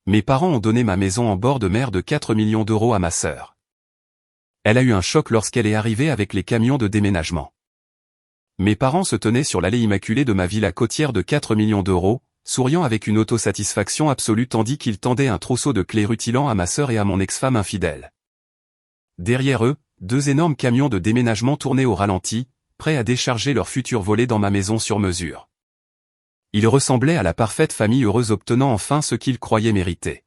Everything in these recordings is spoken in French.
Mes parents ont donné ma maison en bord de mer de 4 millions d'euros à ma sœur. Elle a eu un choc lorsqu'elle est arrivée avec les camions de déménagement. Mes parents se tenaient sur l'allée immaculée de ma villa côtière de 4 millions d'euros, souriant avec une autosatisfaction absolue tandis qu'ils tendaient un trousseau de clés rutilant à ma sœur et à mon ex-femme infidèle. Derrière eux, 2 énormes camions de déménagement tournaient au ralenti, prêts à décharger leur futur volet dans ma maison sur mesure. Ils ressemblaient à la parfaite famille heureuse obtenant enfin ce qu'ils croyaient mériter.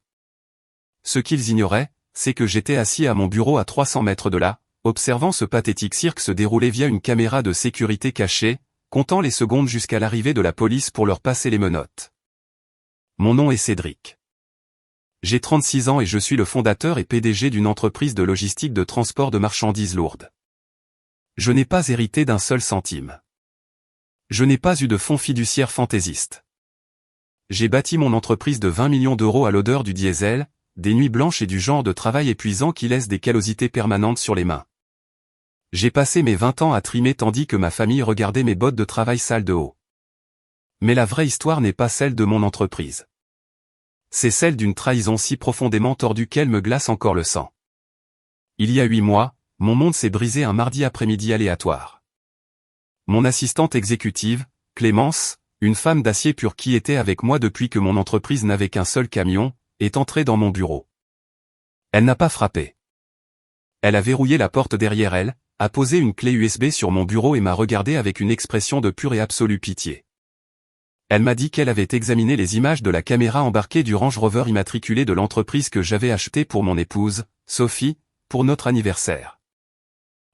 Ce qu'ils ignoraient, c'est que j'étais assis à mon bureau à 300 mètres de là, observant ce pathétique cirque se dérouler via une caméra de sécurité cachée, comptant les secondes jusqu'à l'arrivée de la police pour leur passer les menottes. Mon nom est Cédric. J'ai 36 ans et je suis le fondateur et PDG d'une entreprise de logistique de transport de marchandises lourdes. Je n'ai pas hérité d'un seul centime. Je n'ai pas eu de fonds fiduciaires fantaisistes. J'ai bâti mon entreprise de 20 millions d'euros à l'odeur du diesel, des nuits blanches et du genre de travail épuisant qui laisse des callosités permanentes sur les mains. J'ai passé mes 20 ans à trimer tandis que ma famille regardait mes bottes de travail sales de haut. Mais la vraie histoire n'est pas celle de mon entreprise. C'est celle d'une trahison si profondément tordue qu'elle me glace encore le sang. Il y a 8 mois, mon monde s'est brisé un mardi après-midi aléatoire. Mon assistante exécutive, Clémence, une femme d'acier pur qui était avec moi depuis que mon entreprise n'avait qu'un seul camion, est entrée dans mon bureau. Elle n'a pas frappé. Elle a verrouillé la porte derrière elle, a posé une clé USB sur mon bureau et m'a regardé avec une expression de pure et absolue pitié. Elle m'a dit qu'elle avait examiné les images de la caméra embarquée du Range Rover immatriculé de l'entreprise que j'avais acheté pour mon épouse, Sophie, pour notre anniversaire.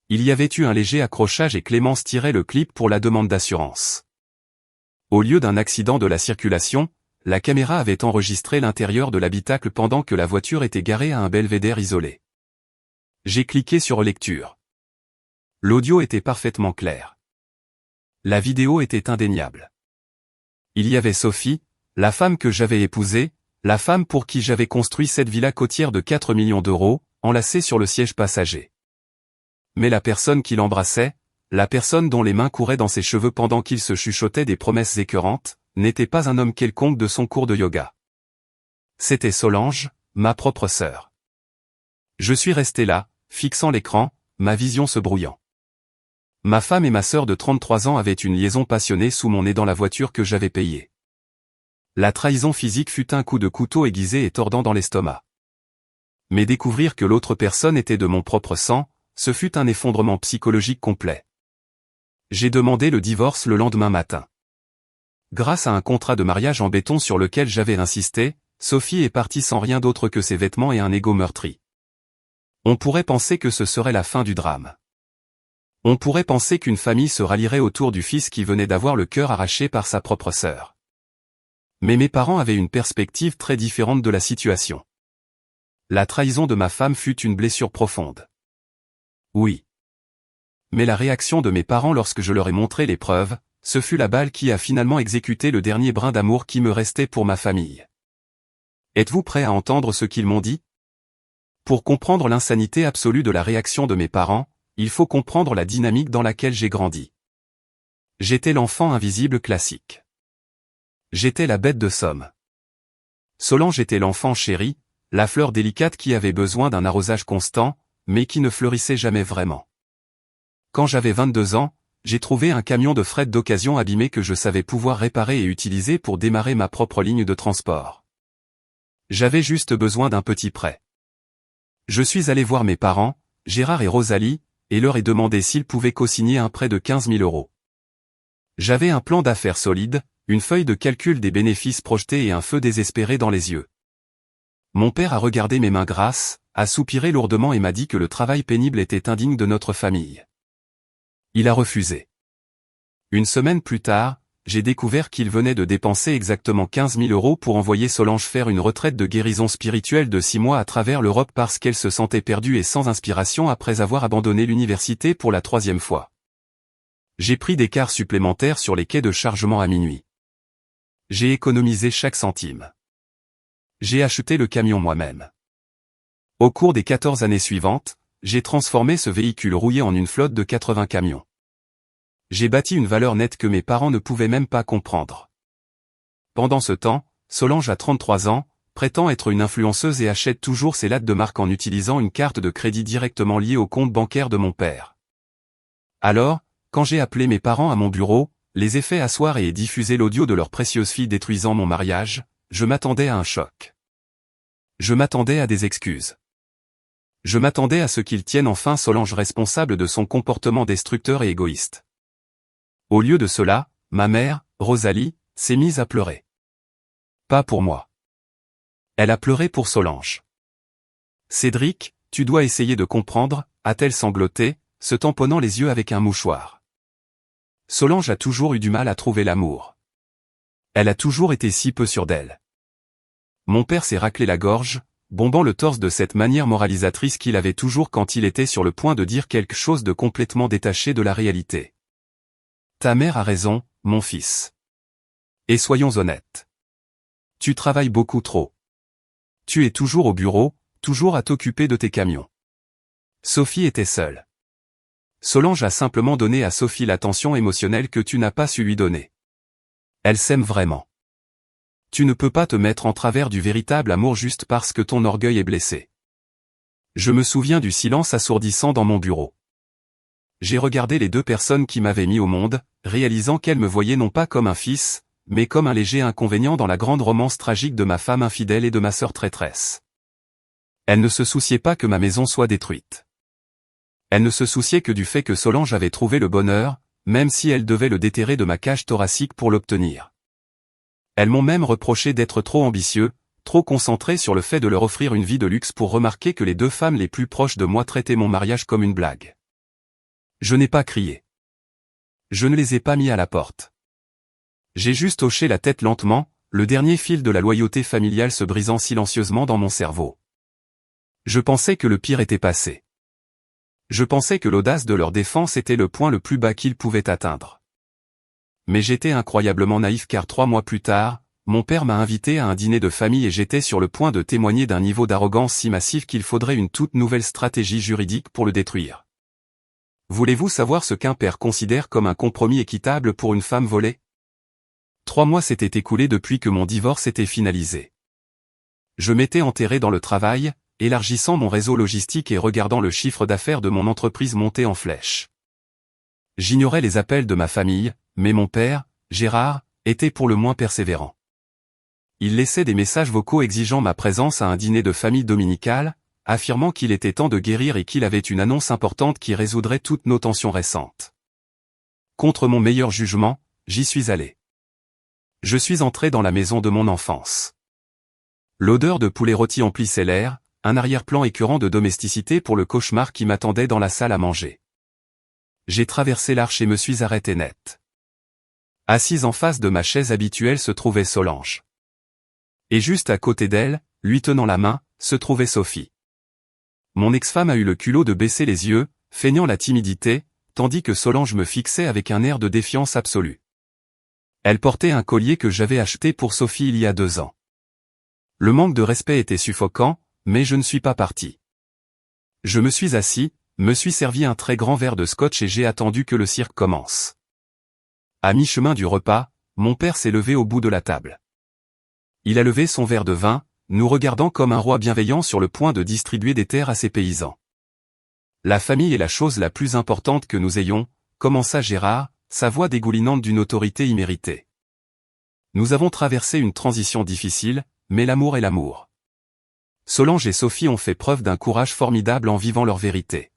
Il y avait eu un léger accrochage et Clémence tirait le clip pour la demande d'assurance. Au lieu d'un accident de la circulation, la caméra avait enregistré l'intérieur de l'habitacle pendant que la voiture était garée à un belvédère isolé. J'ai cliqué sur lecture. L'audio était parfaitement clair. La vidéo était indéniable. Il y avait Sophie, la femme que j'avais épousée, la femme pour qui j'avais construit cette villa côtière de 4 millions d'euros, enlacée sur le siège passager. Mais la personne qui l'embrassait, la personne dont les mains couraient dans ses cheveux pendant qu'il se chuchotait des promesses écœurantes, n'était pas un homme quelconque de son cours de yoga. C'était Solange, ma propre sœur. Je suis resté là, fixant l'écran, ma vision se brouillant. Ma femme et ma sœur de 33 ans avaient une liaison passionnée sous mon nez dans la voiture que j'avais payée. La trahison physique fut un coup de couteau aiguisé et tordant dans l'estomac. Mais découvrir que l'autre personne était de mon propre sang, ce fut un effondrement psychologique complet. J'ai demandé le divorce le lendemain matin. Grâce à un contrat de mariage en béton sur lequel j'avais insisté, Sophie est partie sans rien d'autre que ses vêtements et un ego meurtri. On pourrait penser que ce serait la fin du drame. On pourrait penser qu'une famille se rallierait autour du fils qui venait d'avoir le cœur arraché par sa propre sœur. Mais mes parents avaient une perspective très différente de la situation. La trahison de ma femme fut une blessure profonde. Oui. Mais la réaction de mes parents lorsque je leur ai montré les preuves, ce fut la balle qui a finalement exécuté le dernier brin d'amour qui me restait pour ma famille. Êtes-vous prêts à entendre ce qu'ils m'ont dit? Pour comprendre l'insanité absolue de la réaction de mes parents, il faut comprendre la dynamique dans laquelle j'ai grandi. J'étais l'enfant invisible classique. J'étais la bête de somme. Solange était l'enfant chéri, la fleur délicate qui avait besoin d'un arrosage constant, mais qui ne fleurissait jamais vraiment. Quand j'avais 22 ans, j'ai trouvé un camion de fret d'occasion abîmé que je savais pouvoir réparer et utiliser pour démarrer ma propre ligne de transport. J'avais juste besoin d'un petit prêt. Je suis allé voir mes parents, Gérard et Rosalie, et leur ai demandé s'ils pouvaient co-signer un prêt de 15 000 euros. J'avais un plan d'affaires solide, une feuille de calcul des bénéfices projetés et un feu désespéré dans les yeux. Mon père a regardé mes mains grasses, a soupiré lourdement et m'a dit que le travail pénible était indigne de notre famille. Il a refusé. Une semaine plus tard, j'ai découvert qu'il venait de dépenser exactement 15 000 euros pour envoyer Solange faire une retraite de guérison spirituelle de 6 mois à travers l'Europe parce qu'elle se sentait perdue et sans inspiration après avoir abandonné l'université pour la 3e fois. J'ai pris des cars supplémentaires sur les quais de chargement à minuit. J'ai économisé chaque centime. J'ai acheté le camion moi-même. Au cours des 14 années suivantes, j'ai transformé ce véhicule rouillé en une flotte de 80 camions. J'ai bâti une valeur nette que mes parents ne pouvaient même pas comprendre. Pendant ce temps, Solange a 33 ans, prétend être une influenceuse et achète toujours ses lattes de marque en utilisant une carte de crédit directement liée au compte bancaire de mon père. Alors, quand j'ai appelé mes parents à mon bureau, les ai fait asseoir et ai diffusé l'audio de leur précieuse fille détruisant mon mariage, je m'attendais à un choc. Je m'attendais à des excuses. Je m'attendais à ce qu'ils tiennent enfin Solange responsable de son comportement destructeur et égoïste. Au lieu de cela, ma mère, Rosalie, s'est mise à pleurer. Pas pour moi. Elle a pleuré pour Solange. Cédric, tu dois essayer de comprendre, a-t-elle sangloté, se tamponnant les yeux avec un mouchoir. Solange a toujours eu du mal à trouver l'amour. Elle a toujours été si peu sûre d'elle. Mon père s'est raclé la gorge, bombant le torse de cette manière moralisatrice qu'il avait toujours quand il était sur le point de dire quelque chose de complètement détaché de la réalité. Ta mère a raison, mon fils. Et soyons honnêtes. Tu travailles beaucoup trop. Tu es toujours au bureau, toujours à t'occuper de tes camions. Sophie était seule. Solange a simplement donné à Sophie l'attention émotionnelle que tu n'as pas su lui donner. Elle s'aime vraiment. Tu ne peux pas te mettre en travers du véritable amour juste parce que ton orgueil est blessé. Je me souviens du silence assourdissant dans mon bureau. J'ai regardé les deux personnes qui m'avaient mis au monde, réalisant qu'elles me voyaient non pas comme un fils, mais comme un léger inconvénient dans la grande romance tragique de ma femme infidèle et de ma sœur traîtresse. Elle ne se souciait pas que ma maison soit détruite. Elle ne se souciait que du fait que Solange avait trouvé le bonheur, même si elle devait le déterrer de ma cage thoracique pour l'obtenir. Elles m'ont même reproché d'être trop ambitieux, trop concentré sur le fait de leur offrir une vie de luxe pour remarquer que les deux femmes les plus proches de moi traitaient mon mariage comme une blague. Je n'ai pas crié. Je ne les ai pas mis à la porte. J'ai juste hoché la tête lentement, le dernier fil de la loyauté familiale se brisant silencieusement dans mon cerveau. Je pensais que le pire était passé. Je pensais que l'audace de leur défense était le point le plus bas qu'ils pouvaient atteindre. Mais j'étais incroyablement naïf car 3 mois plus tard, mon père m'a invité à un dîner de famille et j'étais sur le point de témoigner d'un niveau d'arrogance si massif qu'il faudrait une toute nouvelle stratégie juridique pour le détruire. Voulez-vous savoir ce qu'un père considère comme un compromis équitable pour une femme volée ? 3 mois s'étaient écoulés depuis que mon divorce était finalisé. Je m'étais enterré dans le travail, élargissant mon réseau logistique et regardant le chiffre d'affaires de mon entreprise monter en flèche. J'ignorais les appels de ma famille, mais mon père, Gérard, était pour le moins persévérant. Il laissait des messages vocaux exigeant ma présence à un dîner de famille dominical, affirmant qu'il était temps de guérir et qu'il avait une annonce importante qui résoudrait toutes nos tensions récentes. Contre mon meilleur jugement, j'y suis allé. Je suis entré dans la maison de mon enfance. L'odeur de poulet rôti emplissait l'air, un arrière-plan écœurant de domesticité pour le cauchemar qui m'attendait dans la salle à manger. J'ai traversé l'arche et me suis arrêté net. Assise en face de ma chaise habituelle se trouvait Solange. Et juste à côté d'elle, lui tenant la main, se trouvait Sophie. Mon ex-femme a eu le culot de baisser les yeux, feignant la timidité, tandis que Solange me fixait avec un air de défiance absolue. Elle portait un collier que j'avais acheté pour Sophie il y a 2 ans. Le manque de respect était suffocant, mais je ne suis pas parti. Je me suis assis, me suis servi un très grand verre de scotch et j'ai attendu que le cirque commence. À mi-chemin du repas, mon père s'est levé au bout de la table. Il a levé son verre de vin, nous regardant comme un roi bienveillant sur le point de distribuer des terres à ses paysans. La famille est la chose la plus importante que nous ayons, commença Gérard, sa voix dégoulinante d'une autorité imméritée. Nous avons traversé une transition difficile, mais l'amour est l'amour. Solange et Sophie ont fait preuve d'un courage formidable en vivant leur vérité.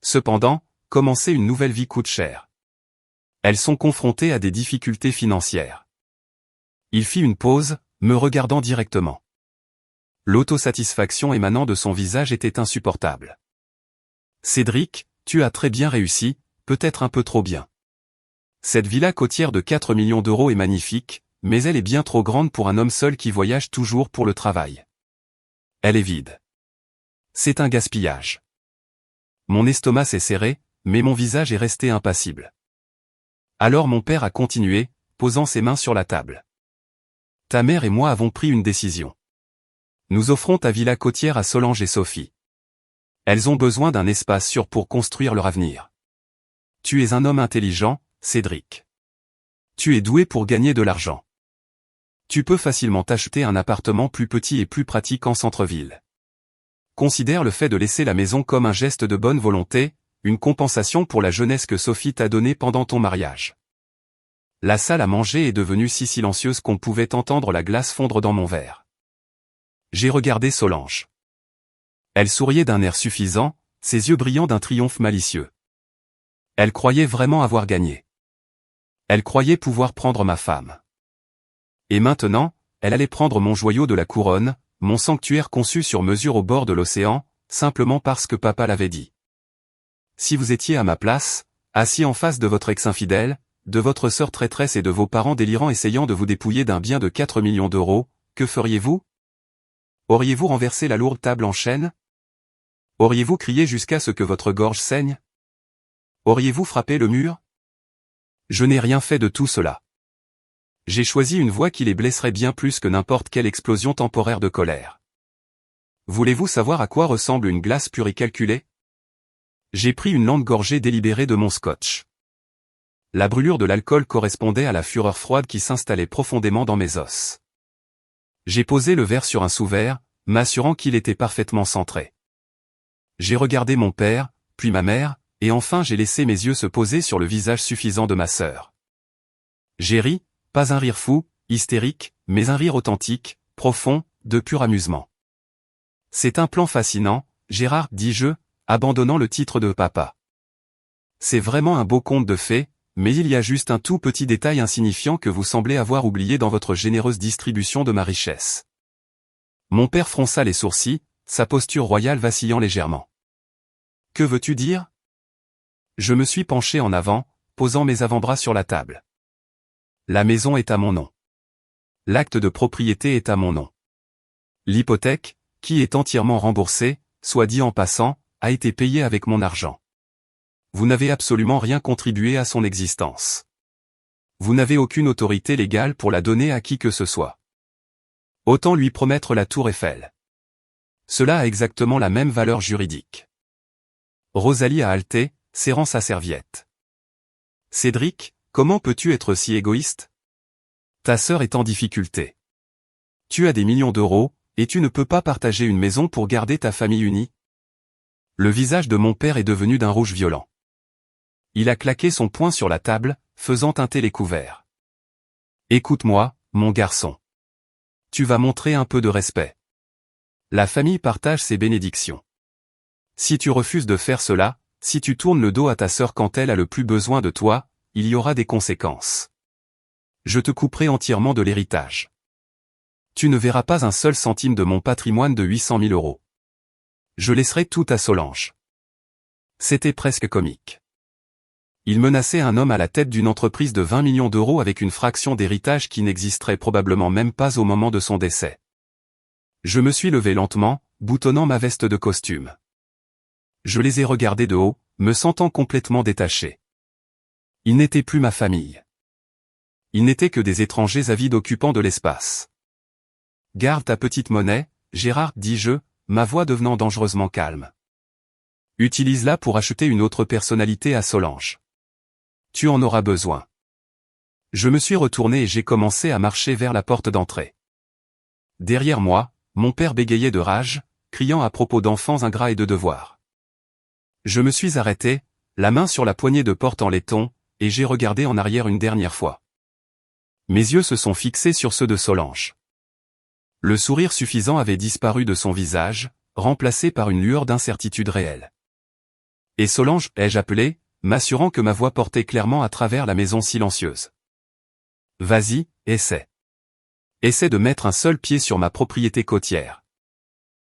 Cependant, commencer une nouvelle vie coûte cher. Elles sont confrontées à des difficultés financières. Il fit une pause, me regardant directement. L'autosatisfaction émanant de son visage était insupportable. Cédric, tu as très bien réussi, peut-être un peu trop bien. Cette villa côtière de 4 millions d'euros est magnifique, mais elle est bien trop grande pour un homme seul qui voyage toujours pour le travail. Elle est vide. C'est un gaspillage. Mon estomac s'est serré, mais mon visage est resté impassible. Alors mon père a continué, posant ses mains sur la table. Ta mère et moi avons pris une décision. Nous offrons ta villa côtière à Solange et Sophie. Elles ont besoin d'un espace sûr pour construire leur avenir. Tu es un homme intelligent, Cédric. Tu es doué pour gagner de l'argent. Tu peux facilement t'acheter un appartement plus petit et plus pratique en centre-ville. Considère le fait de laisser la maison comme un geste de bonne volonté, une compensation pour la jeunesse que Sophie t'a donnée pendant ton mariage. La salle à manger est devenue si silencieuse qu'on pouvait entendre la glace fondre dans mon verre. J'ai regardé Solange. Elle souriait d'un air suffisant, ses yeux brillant d'un triomphe malicieux. Elle croyait vraiment avoir gagné. Elle croyait pouvoir prendre ma femme. Et maintenant, elle allait prendre mon joyau de la couronne, mon sanctuaire conçu sur mesure au bord de l'océan, simplement parce que papa l'avait dit. Si vous étiez à ma place, assis en face de votre ex-infidèle, de votre sœur traîtresse et de vos parents délirants essayant de vous dépouiller d'un bien de 4 millions d'euros, que feriez-vous? Auriez-vous renversé la lourde table en chêne? Auriez-vous crié jusqu'à ce que votre gorge saigne? Auriez-vous frappé le mur? Je n'ai rien fait de tout cela. J'ai choisi une voie qui les blesserait bien plus que n'importe quelle explosion temporaire de colère. Voulez-vous savoir à quoi ressemble une glace pure et calculée? J'ai pris une lente gorgée délibérée de mon scotch. La brûlure de l'alcool correspondait à la fureur froide qui s'installait profondément dans mes os. J'ai posé le verre sur un sous-verre, m'assurant qu'il était parfaitement centré. J'ai regardé mon père, puis ma mère, et enfin j'ai laissé mes yeux se poser sur le visage suffisant de ma sœur. J'ai ri, pas un rire fou, hystérique, mais un rire authentique, profond, de pur amusement. C'est un plan fascinant, Gérard, dis-je, abandonnant le titre de papa. C'est vraiment un beau conte de fées, mais il y a juste un tout petit détail insignifiant que vous semblez avoir oublié dans votre généreuse distribution de ma richesse. Mon père fronça les sourcils, sa posture royale vacillant légèrement. Que veux-tu dire? Je me suis penché en avant, posant mes avant-bras sur la table. La maison est à mon nom. L'acte de propriété est à mon nom. L'hypothèque, qui est entièrement remboursée, soit dit en passant, a été payée avec mon argent. Vous n'avez absolument rien contribué à son existence. Vous n'avez aucune autorité légale pour la donner à qui que ce soit. Autant lui promettre la tour Eiffel. Cela a exactement la même valeur juridique. Rosalie a haleté, serrant sa serviette. Cédric, comment peux-tu être si égoïste? Ta sœur est en difficulté. Tu as des millions d'euros, et tu ne peux pas partager une maison pour garder ta famille unie? Le visage de mon père est devenu d'un rouge violent. Il a claqué son poing sur la table, faisant teinter les couverts. Écoute-moi, mon garçon. Tu vas montrer un peu de respect. La famille partage ses bénédictions. Si tu refuses de faire cela, si tu tournes le dos à ta sœur quand elle a le plus besoin de toi, il y aura des conséquences. Je te couperai entièrement de l'héritage. Tu ne verras pas un seul centime de mon patrimoine de 800 000 euros. Je laisserai tout à Solange. C'était presque comique. Il menaçait un homme à la tête d'une entreprise de 20 millions d'euros avec une fraction d'héritage qui n'existerait probablement même pas au moment de son décès. Je me suis levé lentement, boutonnant ma veste de costume. Je les ai regardés de haut, me sentant complètement détaché. Ils n'étaient plus ma famille. Ils n'étaient que des étrangers avides occupant de l'espace. Garde ta petite monnaie, Gérard, dis-je, ma voix devenant dangereusement calme. Utilise-la pour acheter une autre personnalité à Solange. Tu en auras besoin. Je me suis retourné et j'ai commencé à marcher vers la porte d'entrée. Derrière moi, mon père bégayait de rage, criant à propos d'enfants ingrats et de devoirs. Je me suis arrêté, la main sur la poignée de porte en laiton, et j'ai regardé en arrière une dernière fois. Mes yeux se sont fixés sur ceux de Solange. Le sourire suffisant avait disparu de son visage, remplacé par une lueur d'incertitude réelle. Et Solange, ai-je appelé, m'assurant que ma voix portait clairement à travers la maison silencieuse. Vas-y, essaie. Essaie de mettre un seul pied sur ma propriété côtière.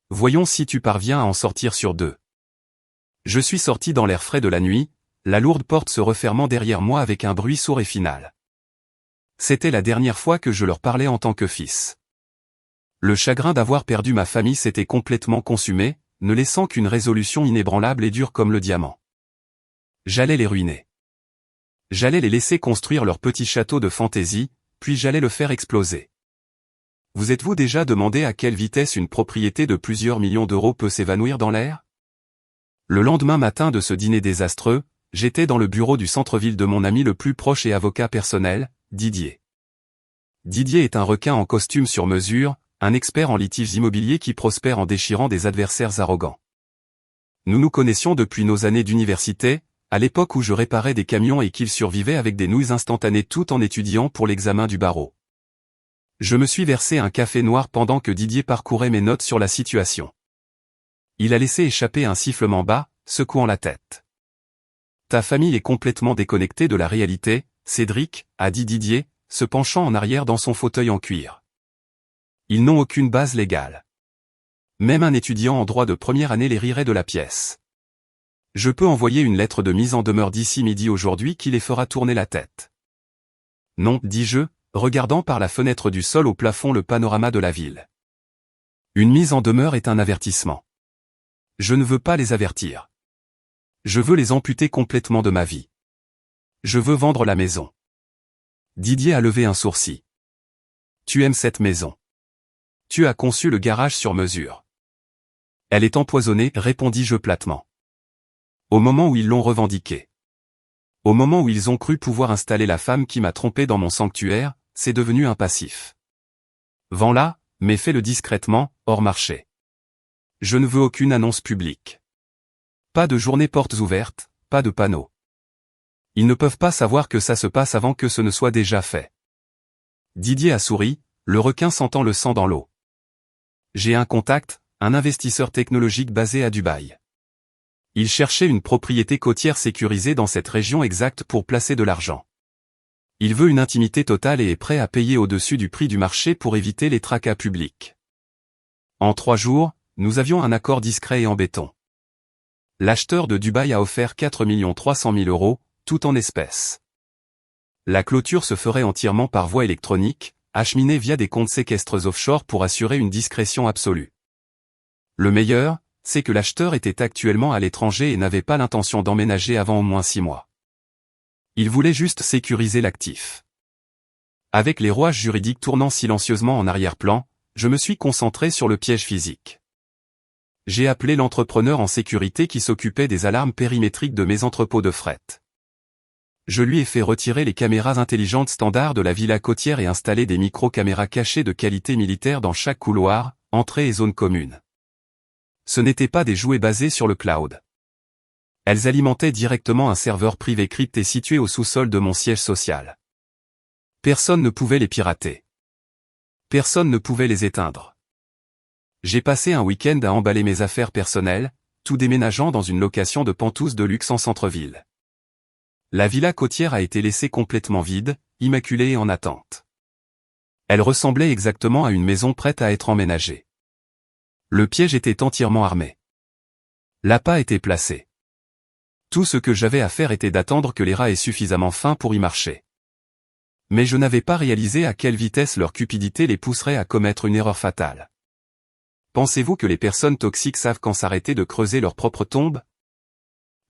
Voyons si tu parviens à en sortir sur deux. Je suis sorti dans l'air frais de la nuit, la lourde porte se refermant derrière moi avec un bruit sourd et final. C'était la dernière fois que je leur parlais en tant que fils. Le chagrin d'avoir perdu ma famille s'était complètement consumé, ne laissant qu'une résolution inébranlable et dure comme le diamant. J'allais les ruiner. J'allais les laisser construire leur petit château de fantaisie, puis j'allais le faire exploser. Vous êtes-vous déjà demandé à quelle vitesse une propriété de plusieurs millions d'euros peut s'évanouir dans l'air? Le lendemain matin de ce dîner désastreux, j'étais dans le bureau du centre-ville de mon ami le plus proche et avocat personnel, Didier. Didier est un requin en costume sur mesure, un expert en litiges immobiliers qui prospère en déchirant des adversaires arrogants. Nous nous connaissions depuis nos années d'université, à l'époque où je réparais des camions et qu'il survivait avec des nouilles instantanées tout en étudiant pour l'examen du barreau. Je me suis versé un café noir pendant que Didier parcourait mes notes sur la situation. Il a laissé échapper un sifflement bas, secouant la tête. Ta famille est complètement déconnectée de la réalité, Cédric, a dit Didier, se penchant en arrière dans son fauteuil en cuir. Ils n'ont aucune base légale. Même un étudiant en droit de première année les rirait de la pièce. Je peux envoyer une lettre de mise en demeure d'ici midi aujourd'hui qui les fera tourner la tête. Non, dis-je, regardant par la fenêtre du sol au plafond le panorama de la ville. Une mise en demeure est un avertissement. Je ne veux pas les avertir. Je veux les amputer complètement de ma vie. Je veux vendre la maison. Didier a levé un sourcil. Tu aimes cette maison. Tu as conçu le garage sur mesure. Elle est empoisonnée, répondis-je platement. Au moment où ils l'ont revendiqué. Au moment où ils ont cru pouvoir installer la femme qui m'a trompé dans mon sanctuaire, c'est devenu un passif. Vends-la, mais fais-le discrètement, hors marché. Je ne veux aucune annonce publique. Pas de journée portes ouvertes, pas de panneaux. Ils ne peuvent pas savoir que ça se passe avant que ce ne soit déjà fait. Didier a souri, le requin sentant le sang dans l'eau. J'ai un contact, un investisseur technologique basé à Dubaï. Il cherchait une propriété côtière sécurisée dans cette région exacte pour placer de l'argent. Il veut une intimité totale et est prêt à payer au-dessus du prix du marché pour éviter les tracas publics. En 3 jours, nous avions un accord discret et en béton. L'acheteur de Dubaï a offert 4 300 000 €, tout en espèces. La clôture se ferait entièrement par voie électronique, acheminée via des comptes séquestres offshore pour assurer une discrétion absolue. Le meilleur, c'est que l'acheteur était actuellement à l'étranger et n'avait pas l'intention d'emménager avant au moins 6 mois. Il voulait juste sécuriser l'actif. Avec les rouages juridiques tournant silencieusement en arrière-plan, je me suis concentré sur le piège physique. J'ai appelé l'entrepreneur en sécurité qui s'occupait des alarmes périmétriques de mes entrepôts de fret. Je lui ai fait retirer les caméras intelligentes standards de la villa côtière et installer des micro-caméras cachées de qualité militaire dans chaque couloir, entrée et zone commune. Ce n'étaient pas des jouets basés sur le cloud. Elles alimentaient directement un serveur privé crypté situé au sous-sol de mon siège social. Personne ne pouvait les pirater. Personne ne pouvait les éteindre. J'ai passé un week-end à emballer mes affaires personnelles, tout déménageant dans une location de penthouse de luxe en centre-ville. La villa côtière a été laissée complètement vide, immaculée et en attente. Elle ressemblait exactement à une maison prête à être emménagée. Le piège était entièrement armé. L'appât était placé. Tout ce que j'avais à faire était d'attendre que les rats aient suffisamment faim pour y marcher. Mais je n'avais pas réalisé à quelle vitesse leur cupidité les pousserait à commettre une erreur fatale. Pensez-vous que les personnes toxiques savent quand s'arrêter de creuser leur propre tombe?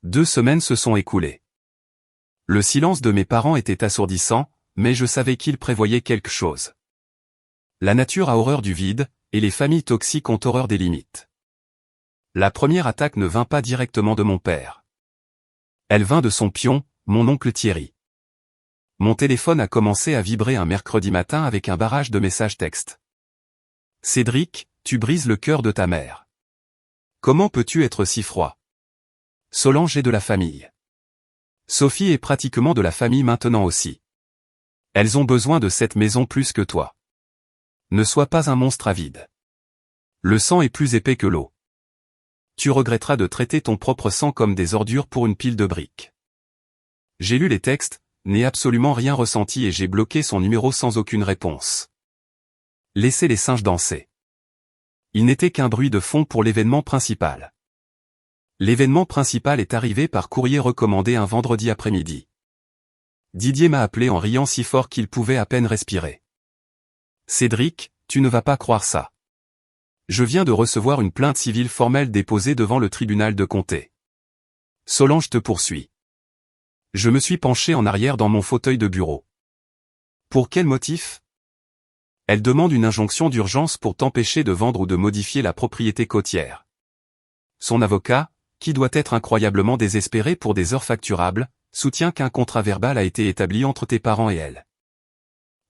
2 semaines se sont écoulées. Le silence de mes parents était assourdissant, mais je savais qu'ils prévoyaient quelque chose. La nature a horreur du vide, et les familles toxiques ont horreur des limites. La première attaque ne vint pas directement de mon père. Elle vint de son pion, mon oncle Thierry. Mon téléphone a commencé à vibrer un mercredi matin avec un barrage de messages textes. Cédric, tu brises le cœur de ta mère. Comment peux-tu être si froid? Solange est de la famille. Sophie est pratiquement de la famille maintenant aussi. Elles ont besoin de cette maison plus que toi. Ne sois pas un monstre avide. Le sang est plus épais que l'eau. Tu regretteras de traiter ton propre sang comme des ordures pour une pile de briques. J'ai lu les textes, n'ai absolument rien ressenti et j'ai bloqué son numéro sans aucune réponse. Laissez les singes danser. Il n'était qu'un bruit de fond pour l'événement principal. L'événement principal est arrivé par courrier recommandé un vendredi après-midi. Didier m'a appelé en riant si fort qu'il pouvait à peine respirer. Cédric, tu ne vas pas croire ça. Je viens de recevoir une plainte civile formelle déposée devant le tribunal de comté. Solange te poursuit. Je me suis penché en arrière dans mon fauteuil de bureau. Pour quel motif? Elle demande une injonction d'urgence pour t'empêcher de vendre ou de modifier la propriété côtière. Son avocat, qui doit être incroyablement désespéré pour des heures facturables, soutient qu'un contrat verbal a été établi entre tes parents et elle.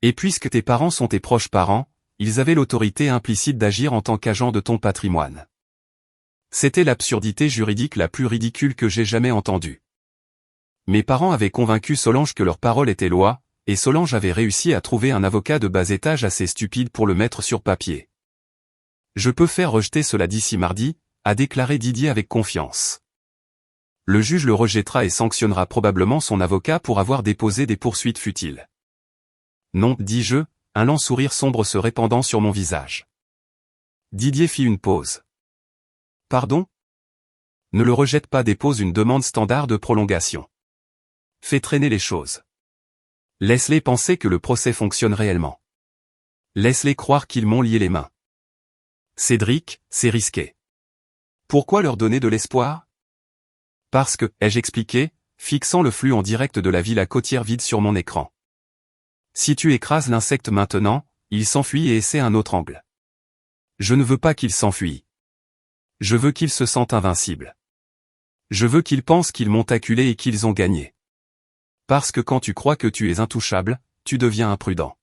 Et puisque tes parents sont tes proches parents, ils avaient l'autorité implicite d'agir en tant qu'agents de ton patrimoine. C'était l'absurdité juridique la plus ridicule que j'ai jamais entendue. Mes parents avaient convaincu Solange que leur parole était loi, et Solange avait réussi à trouver un avocat de bas étage assez stupide pour le mettre sur papier. Je peux faire rejeter cela d'ici mardi, a déclaré Didier avec confiance. Le juge le rejettera et sanctionnera probablement son avocat pour avoir déposé des poursuites futiles. Non, dis-je, un lent sourire sombre se répandant sur mon visage. Didier fit une pause. Pardon ? Ne le rejette pas, dépose une demande standard de prolongation. Fais traîner les choses. Laisse-les penser que le procès fonctionne réellement. Laisse-les croire qu'ils m'ont lié les mains. Cédric, c'est risqué. Pourquoi leur donner de l'espoir ? Parce que, ai-je expliqué, fixant le flux en direct de la villa côtière vide sur mon écran. Si tu écrases l'insecte maintenant, il s'enfuit et essaie un autre angle. Je ne veux pas qu'il s'enfuit. Je veux qu'ils se sentent invincibles. Je veux qu'ils pensent qu'ils m'ont acculé et qu'ils ont gagné. Parce que quand tu crois que tu es intouchable, tu deviens imprudent.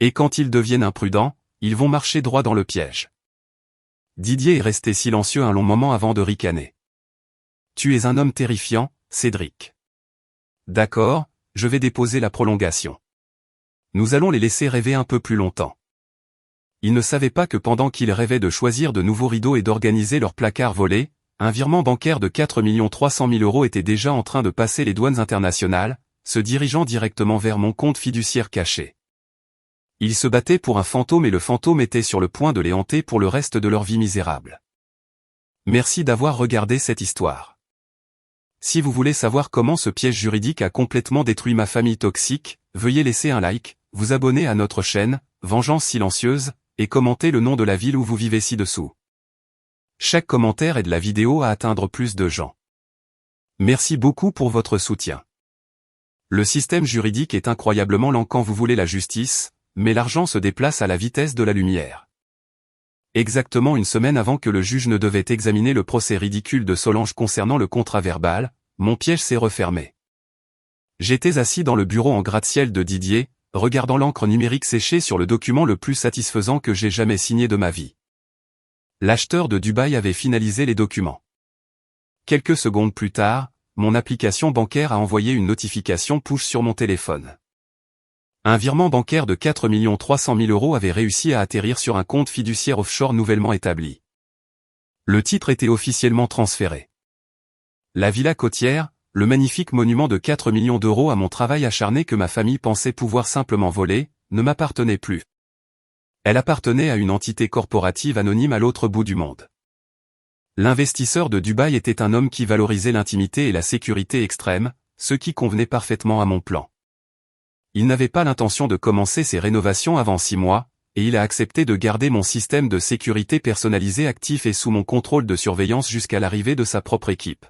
Et quand ils deviennent imprudents, ils vont marcher droit dans le piège. Didier est resté silencieux un long moment avant de ricaner. Tu es un homme terrifiant, Cédric. D'accord, je vais déposer la prolongation. Nous allons les laisser rêver un peu plus longtemps. Ils ne savaient pas que pendant qu'ils rêvaient de choisir de nouveaux rideaux et d'organiser leur placard volé, un virement bancaire de 4 300 000 € était déjà en train de passer les douanes internationales, se dirigeant directement vers mon compte fiduciaire caché. Ils se battaient pour un fantôme et le fantôme était sur le point de les hanter pour le reste de leur vie misérable. Merci d'avoir regardé cette histoire. Si vous voulez savoir comment ce piège juridique a complètement détruit ma famille toxique, veuillez laisser un like, vous abonner à notre chaîne, Vengeance Silencieuse, et commenter le nom de la ville où vous vivez ci-dessous. Chaque commentaire aide la vidéo à atteindre plus de gens. Merci beaucoup pour votre soutien. Le système juridique est incroyablement lent quand vous voulez la justice, mais l'argent se déplace à la vitesse de la lumière. Exactement une semaine avant que le juge ne devait examiner le procès ridicule de Solange concernant le contrat verbal, mon piège s'est refermé. J'étais assis dans le bureau en gratte-ciel de Didier, regardant l'encre numérique sécher sur le document le plus satisfaisant que j'ai jamais signé de ma vie. L'acheteur de Dubaï avait finalisé les documents. Quelques secondes plus tard, mon application bancaire a envoyé une notification push sur mon téléphone. Un virement bancaire de 4 300 000 € avait réussi à atterrir sur un compte fiduciaire offshore nouvellement établi. Le titre était officiellement transféré. La villa côtière, le magnifique monument de 4 millions d'euros à mon travail acharné que ma famille pensait pouvoir simplement voler, ne m'appartenait plus. Elle appartenait à une entité corporative anonyme à l'autre bout du monde. L'investisseur de Dubaï était un homme qui valorisait l'intimité et la sécurité extrême, ce qui convenait parfaitement à mon plan. Il n'avait pas l'intention de commencer ses rénovations avant 6 mois, et il a accepté de garder mon système de sécurité personnalisé actif et sous mon contrôle de surveillance jusqu'à l'arrivée de sa propre équipe.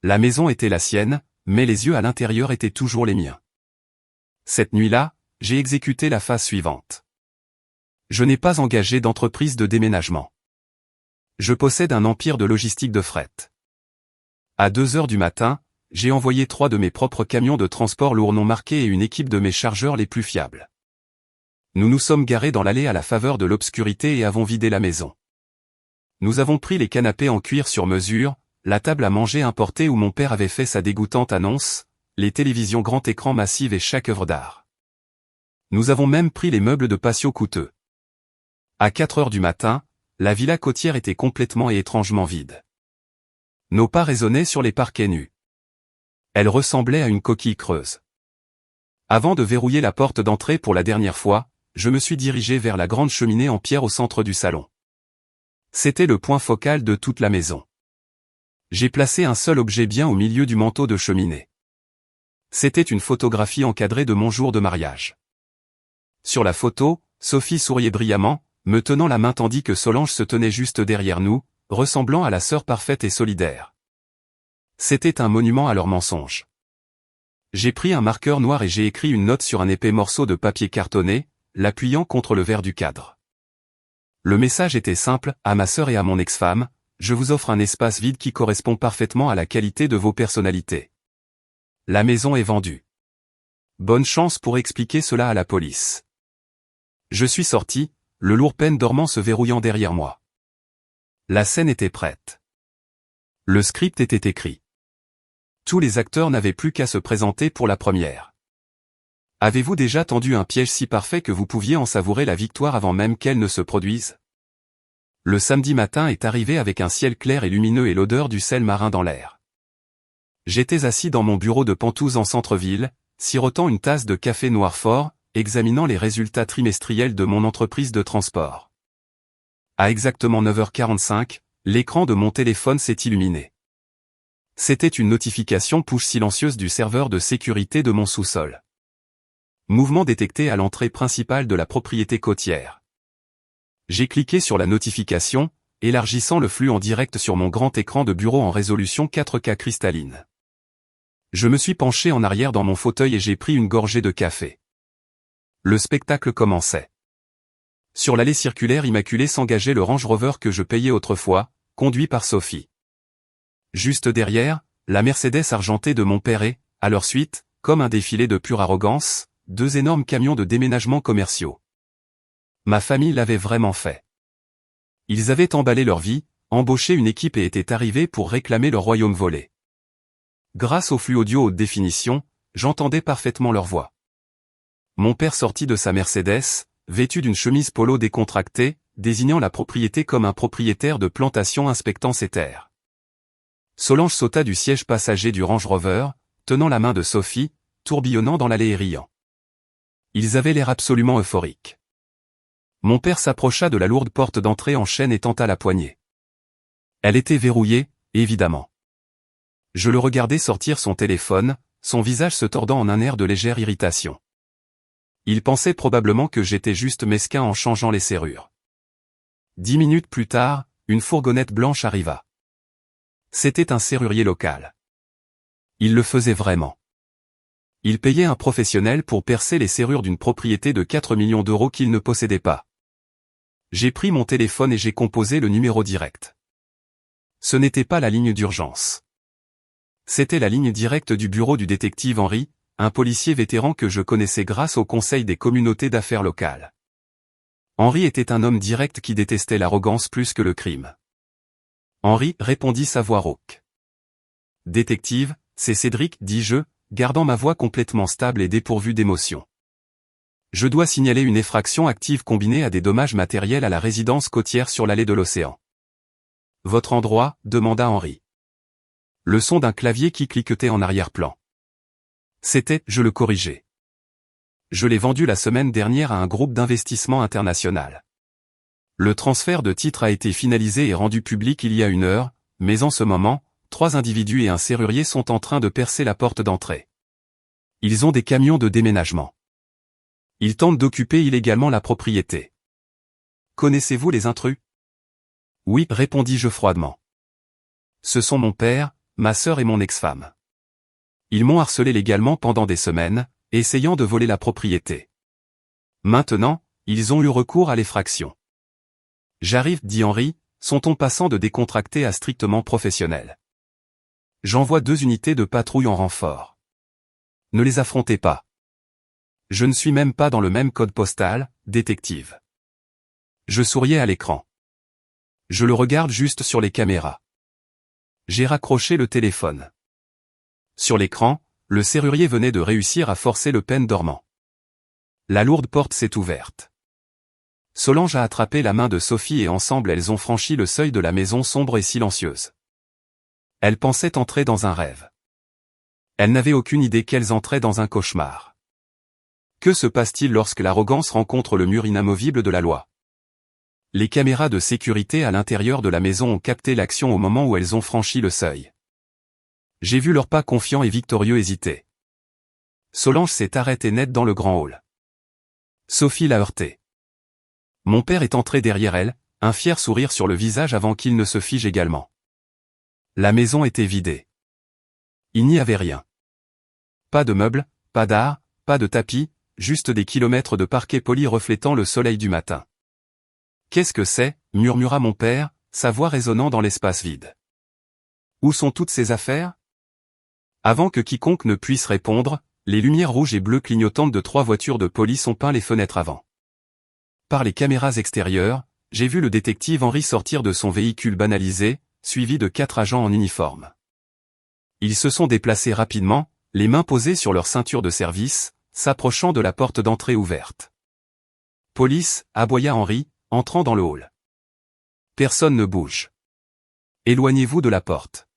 La maison était la sienne, mais les yeux à l'intérieur étaient toujours les miens. Cette nuit-là, j'ai exécuté la phase suivante. Je n'ai pas engagé d'entreprise de déménagement. Je possède un empire de logistique de fret. À 2 heures du matin, j'ai envoyé 3 de mes propres camions de transport lourd non marqués et une équipe de mes chargeurs les plus fiables. Nous nous sommes garés dans l'allée à la faveur de l'obscurité et avons vidé la maison. Nous avons pris les canapés en cuir sur mesure, la table à manger importée où mon père avait fait sa dégoûtante annonce, les télévisions grand écran massives et chaque œuvre d'art. Nous avons même pris les meubles de patio coûteux. À 4 heures du matin, la villa côtière était complètement et étrangement vide. Nos pas résonnaient sur les parquets nus. Elle ressemblait à une coquille creuse. Avant de verrouiller la porte d'entrée pour la dernière fois, je me suis dirigé vers la grande cheminée en pierre au centre du salon. C'était le point focal de toute la maison. J'ai placé un seul objet bien au milieu du manteau de cheminée. C'était une photographie encadrée de mon jour de mariage. Sur la photo, Sophie souriait brillamment, me tenant la main tandis que Solange se tenait juste derrière nous, ressemblant à la sœur parfaite et solidaire. C'était un monument à leurs mensonges. J'ai pris un marqueur noir et j'ai écrit une note sur un épais morceau de papier cartonné, l'appuyant contre le verre du cadre. Le message était simple, à ma sœur et à mon ex-femme, je vous offre un espace vide qui correspond parfaitement à la qualité de vos personnalités. La maison est vendue. Bonne chance pour expliquer cela à la police. Je suis sorti, le lourd pen dormant se verrouillant derrière moi. La scène était prête. Le script était écrit. Tous les acteurs n'avaient plus qu'à se présenter pour la première. Avez-vous déjà tendu un piège si parfait que vous pouviez en savourer la victoire avant même qu'elle ne se produise? Le samedi matin est arrivé avec un ciel clair et lumineux et l'odeur du sel marin dans l'air. J'étais assis dans mon bureau de Penthouse en centre-ville, sirotant une tasse de café noir fort, examinant les résultats trimestriels de mon entreprise de transport. À exactement 9h45, l'écran de mon téléphone s'est illuminé. C'était une notification push silencieuse du serveur de sécurité de mon sous-sol. Mouvement détecté à l'entrée principale de la propriété côtière. J'ai cliqué sur la notification, élargissant le flux en direct sur mon grand écran de bureau en résolution 4K cristalline. Je me suis penché en arrière dans mon fauteuil et j'ai pris une gorgée de café. Le spectacle commençait. Sur l'allée circulaire immaculée s'engageait le Range Rover que je payais autrefois, conduit par Sophie. Juste derrière, la Mercedes argentée de mon père et, à leur suite, comme un défilé de pure arrogance, 2 énormes camions de déménagement commerciaux. Ma famille l'avait vraiment fait. Ils avaient emballé leur vie, embauché une équipe et étaient arrivés pour réclamer leur royaume volé. Grâce au flux audio haute définition, j'entendais parfaitement leur voix. Mon père sortit de sa Mercedes, vêtu d'une chemise polo décontractée, désignant la propriété comme un propriétaire de plantation inspectant ses terres. Solange sauta du siège passager du Range Rover, tenant la main de Sophie, tourbillonnant dans l'allée et riant. Ils avaient l'air absolument euphoriques. Mon père s'approcha de la lourde porte d'entrée en chêne et tenta la poignée. Elle était verrouillée, évidemment. Je le regardais sortir son téléphone, son visage se tordant en un air de légère irritation. Il pensait probablement que j'étais juste mesquin en changeant les serrures. 10 minutes plus tard, une fourgonnette blanche arriva. C'était un serrurier local. Il le faisait vraiment. Il payait un professionnel pour percer les serrures d'une propriété de 4 millions d'euros qu'il ne possédait pas. J'ai pris mon téléphone et j'ai composé le numéro direct. Ce n'était pas la ligne d'urgence. C'était la ligne directe du bureau du détective Henri, un policier vétéran que je connaissais grâce au Conseil des communautés d'affaires locales. Henri était un homme direct qui détestait l'arrogance plus que le crime. Henri, répondit sa voix rauque. Détective, c'est Cédric, dis-je, gardant ma voix complètement stable et dépourvue d'émotion. Je dois signaler une effraction active combinée à des dommages matériels à la résidence côtière sur l'allée de l'Océan. Votre endroit, demanda Henri. Le son d'un clavier qui cliquetait en arrière-plan. C'était, je le corrigeais. Je l'ai vendu la semaine dernière à un groupe d'investissement international. Le transfert de titres a été finalisé et rendu public il y a 1 heure, mais en ce moment, 3 individus et un serrurier sont en train de percer la porte d'entrée. Ils ont des camions de déménagement. Ils tentent d'occuper illégalement la propriété. Connaissez-vous les intrus? Oui, répondis-je froidement. Ce sont mon père, ma sœur et mon ex-femme. Ils m'ont harcelé légalement pendant des semaines, essayant de voler la propriété. Maintenant, ils ont eu recours à l'effraction. J'arrive, dit Henri, son ton passant de décontracté à strictement professionnel. J'envoie 2 unités de patrouille en renfort. Ne les affrontez pas. Je ne suis même pas dans le même code postal, détective. Je souriais à l'écran. Je le regarde juste sur les caméras. J'ai raccroché le téléphone. Sur l'écran, le serrurier venait de réussir à forcer le pen dormant. La lourde porte s'est ouverte. Solange a attrapé la main de Sophie et ensemble elles ont franchi le seuil de la maison sombre et silencieuse. Elles pensaient entrer dans un rêve. Elles n'avaient aucune idée qu'elles entraient dans un cauchemar. Que se passe-t-il lorsque l'arrogance rencontre le mur inamovible de la loi? Les caméras de sécurité à l'intérieur de la maison ont capté l'action au moment où elles ont franchi le seuil. J'ai vu leurs pas confiants et victorieux hésiter. Solange s'est arrêtée net dans le grand hall. Sophie l'a heurtée. Mon père est entré derrière elle, un fier sourire sur le visage avant qu'il ne se fige également. La maison était vidée. Il n'y avait rien. Pas de meubles, pas d'art, pas de tapis, juste des kilomètres de parquet poli reflétant le soleil du matin. Qu'est-ce que c'est, murmura mon père, sa voix résonnant dans l'espace vide. Où sont toutes ces affaires? Avant que quiconque ne puisse répondre, les lumières rouges et bleues clignotantes de 3 voitures de police ont peint les fenêtres avant. Par les caméras extérieures, j'ai vu le détective Henry sortir de son véhicule banalisé, suivi de 4 agents en uniforme. Ils se sont déplacés rapidement, les mains posées sur leur ceinture de service, s'approchant de la porte d'entrée ouverte. « Police !» aboya Henry, entrant dans le hall. Personne ne bouge. Éloignez-vous de la porte.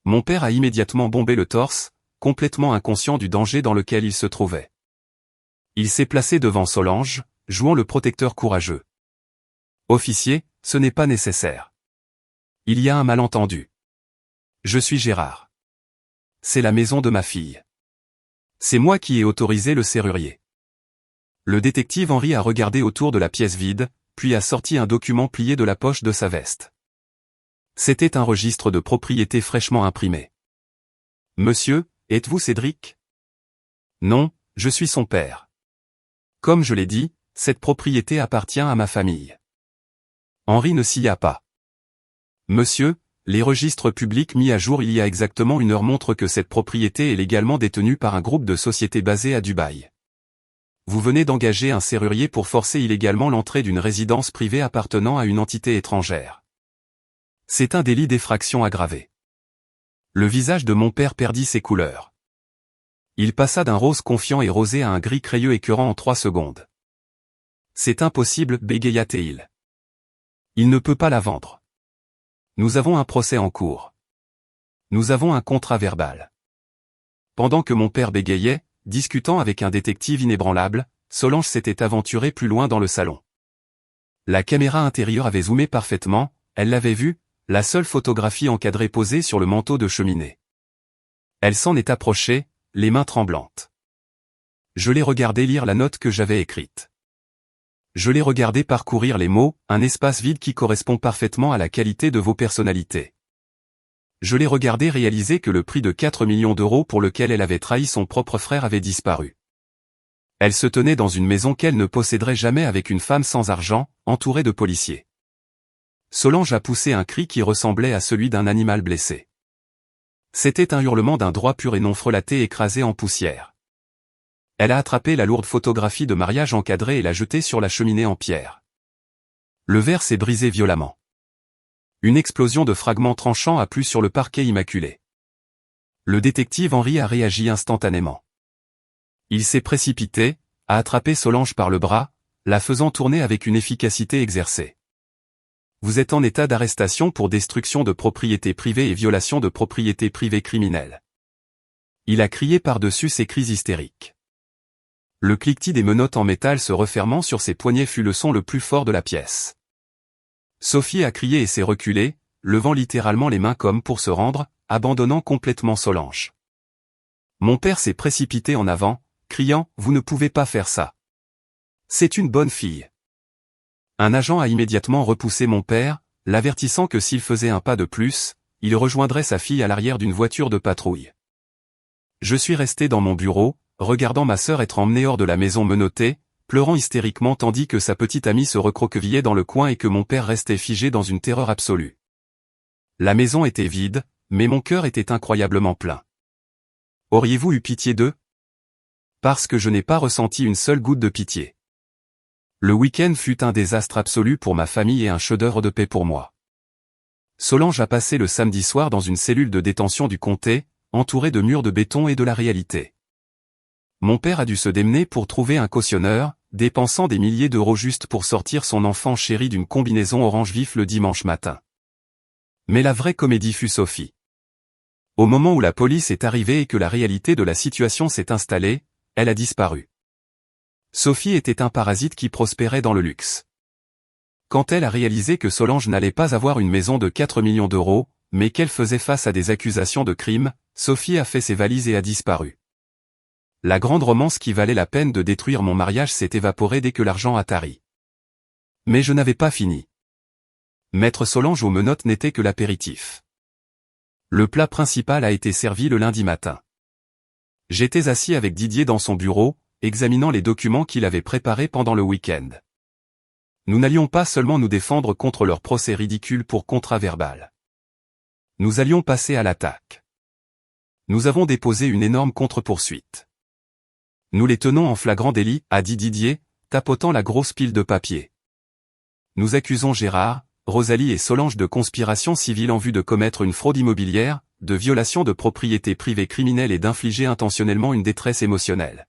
Mon père a immédiatement bombé le torse, complètement inconscient du danger dans lequel il se trouvait. Il s'est placé devant Solange, jouant le protecteur courageux. Officier, ce n'est pas nécessaire. Il y a un malentendu. Je suis Gérard. C'est la maison de ma fille. C'est moi qui ai autorisé le serrurier. Le détective Henry a regardé autour de la pièce vide, puis a sorti un document plié de la poche de sa veste. C'était un registre de propriété fraîchement imprimé. Monsieur, êtes-vous Cédric? Non, je suis son père. Comme je l'ai dit, cette propriété appartient à ma famille. Henry ne s'y a pas. Monsieur, les registres publics mis à jour il y a exactement 1 heure montrent que cette propriété est légalement détenue par un groupe de sociétés basé à Dubaï. Vous venez d'engager un serrurier pour forcer illégalement l'entrée d'une résidence privée appartenant à une entité étrangère. C'est un délit d'effraction aggravé. Le visage de mon père perdit ses couleurs. Il passa d'un rose confiant et rosé à un gris crayeux écœurant en 3 secondes. C'est impossible, bégaya-t-il. Il ne peut pas la vendre. Nous avons un procès en cours. Nous avons un contrat verbal. Pendant que mon père bégayait, discutant avec un détective inébranlable, Solange s'était aventurée plus loin dans le salon. La caméra intérieure avait zoomé parfaitement, elle l'avait vue, la seule photographie encadrée posée sur le manteau de cheminée. Elle s'en est approchée, les mains tremblantes. Je l'ai regardé lire la note que j'avais écrite. Je l'ai regardé parcourir les mots, un espace vide qui correspond parfaitement à la qualité de vos personnalités. Je l'ai regardé réaliser que le prix de 4 millions d'euros pour lequel elle avait trahi son propre frère avait disparu. Elle se tenait dans une maison qu'elle ne posséderait jamais avec une femme sans argent, entourée de policiers. Solange a poussé un cri qui ressemblait à celui d'un animal blessé. C'était un hurlement d'un droit pur et non frelaté écrasé en poussière. Elle a attrapé la lourde photographie de mariage encadrée et l'a jetée sur la cheminée en pierre. Le verre s'est brisé violemment. Une explosion de fragments tranchants a plu sur le parquet immaculé. Le détective Henry a réagi instantanément. Il s'est précipité, a attrapé Solange par le bras, la faisant tourner avec une efficacité exercée. Vous êtes en état d'arrestation pour destruction de propriété privée et violation de propriété privée criminelle. Il a crié par-dessus ses cris hystériques. Le cliquetis des menottes en métal se refermant sur ses poignets fut le son le plus fort de la pièce. Sophie a crié et s'est reculée, levant littéralement les mains comme pour se rendre, abandonnant complètement Solange. Mon père s'est précipité en avant, criant « Vous ne pouvez pas faire ça. C'est une bonne fille. » Un agent a immédiatement repoussé mon père, l'avertissant que s'il faisait un pas de plus, il rejoindrait sa fille à l'arrière d'une voiture de patrouille. Je suis resté dans mon bureau, regardant ma sœur être emmenée hors de la maison menottée, pleurant hystériquement tandis que sa petite amie se recroquevillait dans le coin et que mon père restait figé dans une terreur absolue. La maison était vide, mais mon cœur était incroyablement plein. Auriez-vous eu pitié d'eux? Parce que je n'ai pas ressenti une seule goutte de pitié. Le week-end fut un désastre absolu pour ma famille et un chef-d'œuvre de paix pour moi. Solange a passé le samedi soir dans une cellule de détention du comté, entourée de murs de béton et de la réalité. Mon père a dû se démener pour trouver un cautionneur, dépensant des milliers d'euros juste pour sortir son enfant chéri d'une combinaison orange vif le dimanche matin. Mais la vraie comédie fut Sophie. Au moment où la police est arrivée et que la réalité de la situation s'est installée, elle a disparu. Sophie était un parasite qui prospérait dans le luxe. Quand elle a réalisé que Solange n'allait pas avoir une maison de 4 millions d'euros, mais qu'elle faisait face à des accusations de crime, Sophie a fait ses valises et a disparu. La grande romance qui valait la peine de détruire mon mariage s'est évaporée dès que l'argent a tari. Mais je n'avais pas fini. Maître Solange aux menottes n'était que l'apéritif. Le plat principal a été servi le lundi matin. J'étais assis avec Didier dans son bureau, examinant les documents qu'il avait préparés pendant le week-end. Nous n'allions pas seulement nous défendre contre leur procès ridicule pour contrat verbal. Nous allions passer à l'attaque. Nous avons déposé une énorme contre-poursuite. Nous les tenons en flagrant délit, a dit Didier, tapotant la grosse pile de papier. Nous accusons Gérard, Rosalie et Solange de conspiration civile en vue de commettre une fraude immobilière, de violation de propriété privée criminelle et d'infliger intentionnellement une détresse émotionnelle.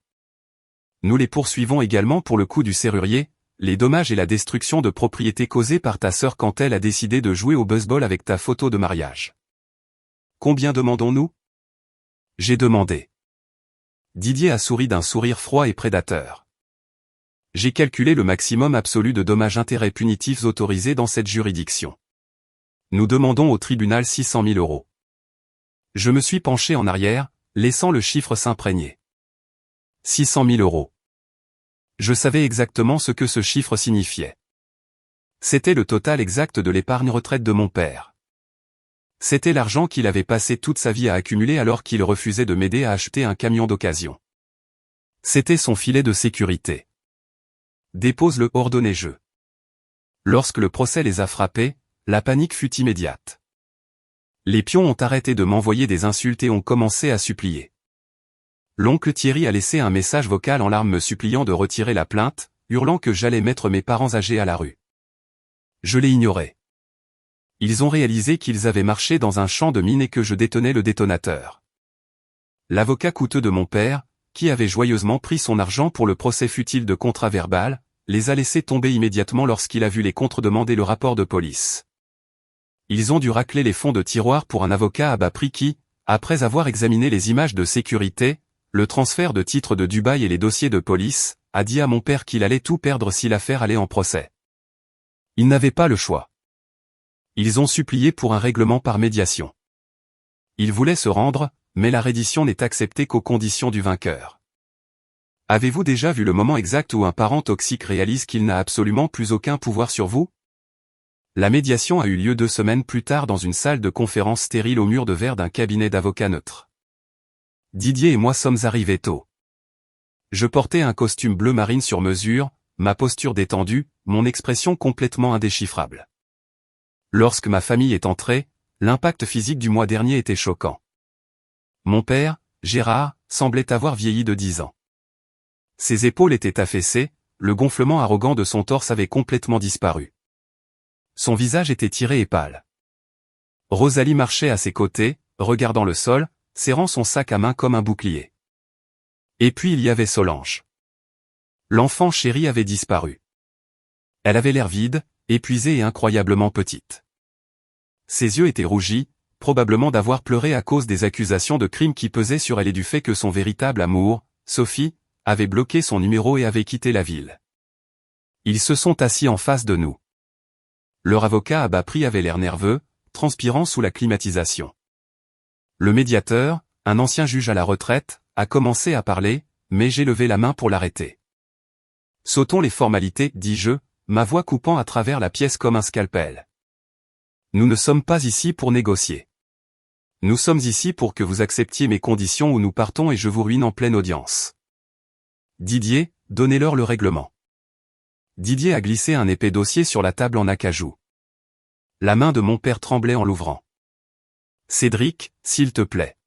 Nous les poursuivons également pour le coup du serrurier, les dommages et la destruction de propriété causés par ta sœur quand elle a décidé de jouer au baseball avec ta photo de mariage. Combien demandons-nous ? J'ai demandé. Didier a souri d'un sourire froid et prédateur. J'ai calculé le maximum absolu de dommages-intérêts punitifs autorisés dans cette juridiction. Nous demandons au tribunal 600 000 euros. Je me suis penché en arrière, laissant le chiffre s'imprégner. 600 000 euros. Je savais exactement ce que ce chiffre signifiait. C'était le total exact de l'épargne retraite de mon père. C'était l'argent qu'il avait passé toute sa vie à accumuler alors qu'il refusait de m'aider à acheter un camion d'occasion. C'était son filet de sécurité. Dépose-le, ordonnai-je. Lorsque le procès les a frappés, la panique fut immédiate. Les pions ont arrêté de m'envoyer des insultes et ont commencé à supplier. L'oncle Thierry a laissé un message vocal en larmes me suppliant de retirer la plainte, hurlant que j'allais mettre mes parents âgés à la rue. Je l'ai ignoré. Ils ont réalisé qu'ils avaient marché dans un champ de mine et que je détenais le détonateur. L'avocat coûteux de mon père, qui avait joyeusement pris son argent pour le procès futile de contrat verbal, les a laissés tomber immédiatement lorsqu'il a vu les contre-demandes et le rapport de police. Ils ont dû racler les fonds de tiroir pour un avocat à bas prix qui, après avoir examiné les images de sécurité, le transfert de titres de Dubaï et les dossiers de police, a dit à mon père qu'il allait tout perdre si l'affaire allait en procès. Ils n'avaient pas le choix. Ils ont supplié pour un règlement par médiation. Ils voulaient se rendre, mais la reddition n'est acceptée qu'aux conditions du vainqueur. Avez-vous déjà vu le moment exact où un parent toxique réalise qu'il n'a absolument plus aucun pouvoir sur vous ? La médiation a eu lieu 2 semaines plus tard dans une salle de conférence stérile au mur de verre d'un cabinet d'avocats neutre. Didier et moi sommes arrivés tôt. Je portais un costume bleu marine sur mesure, ma posture détendue, mon expression complètement indéchiffrable. Lorsque ma famille est entrée, l'impact physique du mois dernier était choquant. Mon père, Gérard, semblait avoir vieilli de 10 ans. Ses épaules étaient affaissées, le gonflement arrogant de son torse avait complètement disparu. Son visage était tiré et pâle. Rosalie marchait à ses côtés, regardant le sol, serrant son sac à main comme un bouclier. Et puis il y avait Solange. L'enfant chérie avait disparu. Elle avait l'air vide, épuisée et incroyablement petite. Ses yeux étaient rougis, probablement d'avoir pleuré à cause des accusations de crimes qui pesaient sur elle et du fait que son véritable amour, Sophie, avait bloqué son numéro et avait quitté la ville. Ils se sont assis en face de nous. Leur avocat à bas prix avait l'air nerveux, transpirant sous la climatisation. Le médiateur, un ancien juge à la retraite, a commencé à parler, mais j'ai levé la main pour l'arrêter. Sautons les formalités, dis-je, ma voix coupant à travers la pièce comme un scalpel. Nous ne sommes pas ici pour négocier. Nous sommes ici pour que vous acceptiez mes conditions ou nous partons et je vous ruine en pleine audience. Didier, donnez-leur le règlement. Didier a glissé un épais dossier sur la table en acajou. La main de mon père tremblait en l'ouvrant. Cédric, s'il te plaît.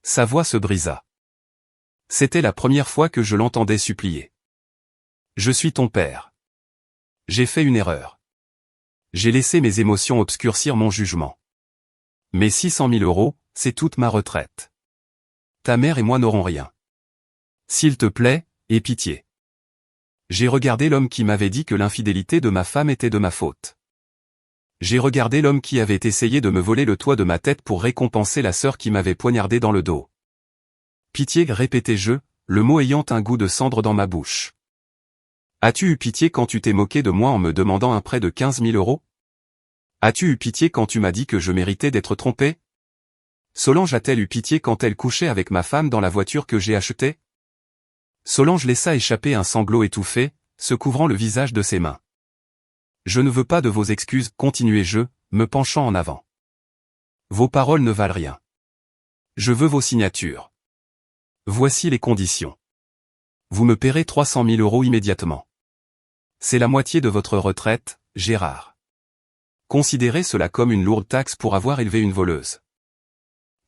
Sa voix se brisa. C'était la première fois que je l'entendais supplier. Je suis ton père. J'ai fait une erreur. J'ai laissé mes émotions obscurcir mon jugement. Mais 600 000 euros, c'est toute ma retraite. Ta mère et moi n'aurons rien. S'il te plaît, aie pitié. J'ai regardé l'homme qui m'avait dit que l'infidélité de ma femme était de ma faute. J'ai regardé l'homme qui avait essayé de me voler le toit de ma tête pour récompenser la sœur qui m'avait poignardé dans le dos. Pitié, répétai-je, le mot ayant un goût de cendre dans ma bouche. As-tu eu pitié quand tu t'es moqué de moi en me demandant un prêt de 15 000 euros ? As-tu eu pitié quand tu m'as dit que je méritais d'être trompé ? Solange a-t-elle eu pitié quand elle couchait avec ma femme dans la voiture que j'ai achetée ? Solange laissa échapper un sanglot étouffé, se couvrant le visage de ses mains. Je ne veux pas de vos excuses, continuai-je, me penchant en avant. Vos paroles ne valent rien. Je veux vos signatures. Voici les conditions. Vous me paierez 300 000 euros immédiatement. C'est la moitié de votre retraite, Gérard. Considérez cela comme une lourde taxe pour avoir élevé une voleuse.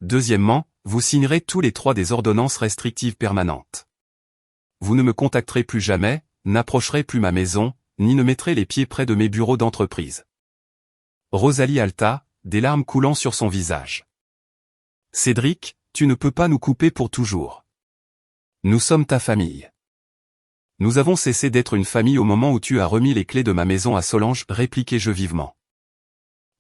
Deuxièmement, vous signerez tous les 3 des ordonnances restrictives permanentes. vous ne me contacterez plus jamais, n'approcherez plus ma maison, ni ne mettrez les pieds près de mes bureaux d'entreprise. Rosalie haleta, des larmes coulant sur son visage. Cédric, tu ne peux pas nous couper pour toujours. Nous sommes ta famille. Nous avons cessé d'être une famille au moment où tu as remis les clés de ma maison à Solange, répliquai-je vivement.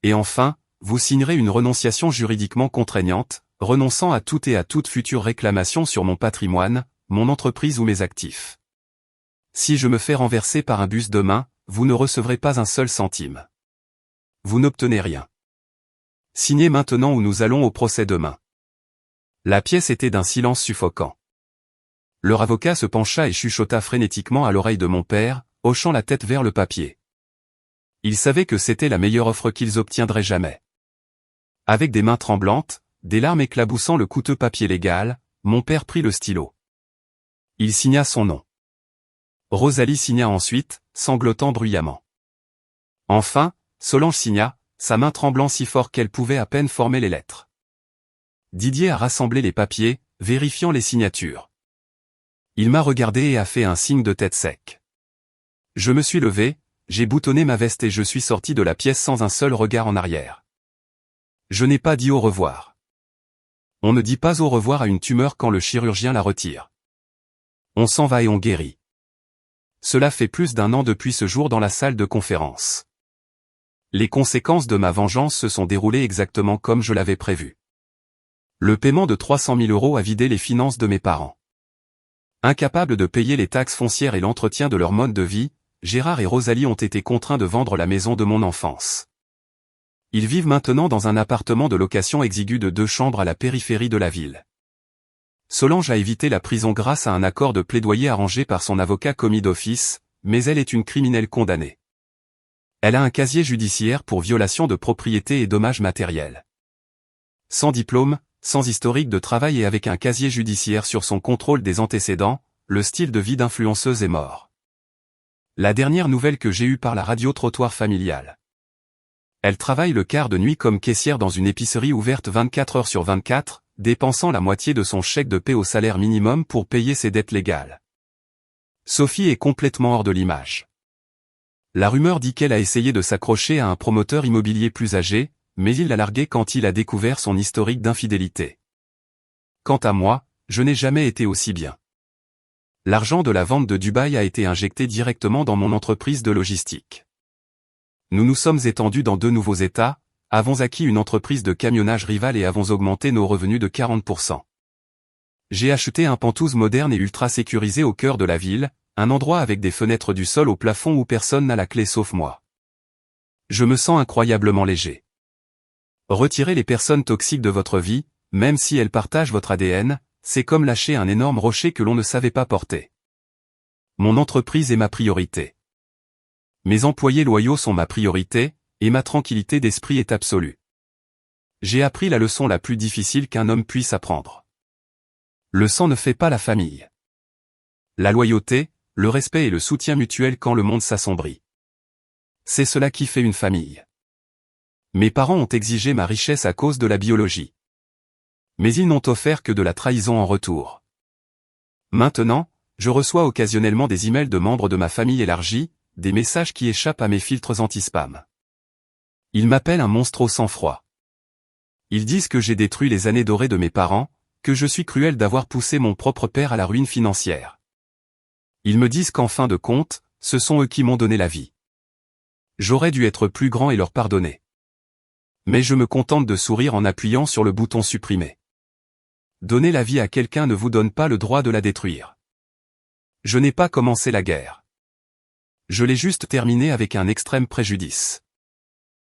Et enfin, vous signerez une renonciation juridiquement contraignante, renonçant à tout et à toute future réclamation sur mon patrimoine, mon entreprise ou mes actifs. Si je me fais renverser par un bus demain, vous ne recevrez pas un seul centime. Vous n'obtenez rien. Signez maintenant ou nous allons au procès demain. La pièce était d'un silence suffocant. Leur avocat se pencha et chuchota frénétiquement à l'oreille de mon père, hochant la tête vers le papier. Il savait que c'était la meilleure offre qu'ils obtiendraient jamais. Avec des mains tremblantes, des larmes éclaboussant le coûteux papier légal, mon père prit le stylo. Il signa son nom. Rosalie signa ensuite, sanglotant bruyamment. Enfin, Solange signa, sa main tremblant si fort qu'elle pouvait à peine former les lettres. Didier a rassemblé les papiers, vérifiant les signatures. Il m'a regardé et a fait un signe de tête sec. Je me suis levé, j'ai boutonné ma veste et je suis sorti de la pièce sans un seul regard en arrière. Je n'ai pas dit au revoir. On ne dit pas au revoir à une tumeur quand le chirurgien la retire. On s'en va et on guérit. Cela fait plus d'1 an depuis ce jour dans la salle de conférence. Les conséquences de ma vengeance se sont déroulées exactement comme je l'avais prévu. Le paiement de 300 000 € a vidé les finances de mes parents. Incapables de payer les taxes foncières et l'entretien de leur mode de vie, Gérard et Rosalie ont été contraints de vendre la maison de mon enfance. Ils vivent maintenant dans un appartement de location exigu de 2 chambres à la périphérie de la ville. Solange a évité la prison grâce à un accord de plaidoyer arrangé par son avocat commis d'office, mais elle est une criminelle condamnée. Elle a un casier judiciaire pour violation de propriété et dommages matériels. Sans diplôme, sans historique de travail et avec un casier judiciaire sur son contrôle des antécédents, le style de vie d'influenceuse est mort. La dernière nouvelle que j'ai eue par la radio-trottoir familiale. Elle travaille le quart de nuit comme caissière dans une épicerie ouverte 24 heures sur 24, dépensant la moitié de son chèque de paie au salaire minimum pour payer ses dettes légales. Sophie est complètement hors de l'image. La rumeur dit qu'elle a essayé de s'accrocher à un promoteur immobilier plus âgé, mais il l'a largué quand il a découvert son historique d'infidélité. Quant à moi, je n'ai jamais été aussi bien. L'argent de la vente de Dubaï a été injecté directement dans mon entreprise de logistique. Nous nous sommes étendus dans 2 nouveaux États, avons acquis une entreprise de camionnage rivale et avons augmenté nos revenus de 40%. J'ai acheté un Pentouse moderne et ultra sécurisé au cœur de la ville, un endroit avec des fenêtres du sol au plafond où personne n'a la clé sauf moi. Je me sens incroyablement léger. Retirer les personnes toxiques de votre vie, même si elles partagent votre ADN, c'est comme lâcher un énorme rocher que l'on ne savait pas porter. Mon entreprise est ma priorité. Mes employés loyaux sont ma priorité, et ma tranquillité d'esprit est absolue. J'ai appris la leçon la plus difficile qu'un homme puisse apprendre. Le sang ne fait pas la famille. La loyauté, le respect et le soutien mutuel quand le monde s'assombrit. C'est cela qui fait une famille. Mes parents ont exigé ma richesse à cause de la biologie. Mais ils n'ont offert que de la trahison en retour. Maintenant, je reçois occasionnellement des emails de membres de ma famille élargie, des messages qui échappent à mes filtres anti-spam. Ils m'appellent un monstre au sang-froid. Ils disent que j'ai détruit les années dorées de mes parents, que je suis cruel d'avoir poussé mon propre père à la ruine financière. Ils me disent qu'en fin de compte, ce sont eux qui m'ont donné la vie. J'aurais dû être plus grand et leur pardonner. Mais je me contente de sourire en appuyant sur le bouton supprimer. Donner la vie à quelqu'un ne vous donne pas le droit de la détruire. Je n'ai pas commencé la guerre. Je l'ai juste terminée avec un extrême préjudice.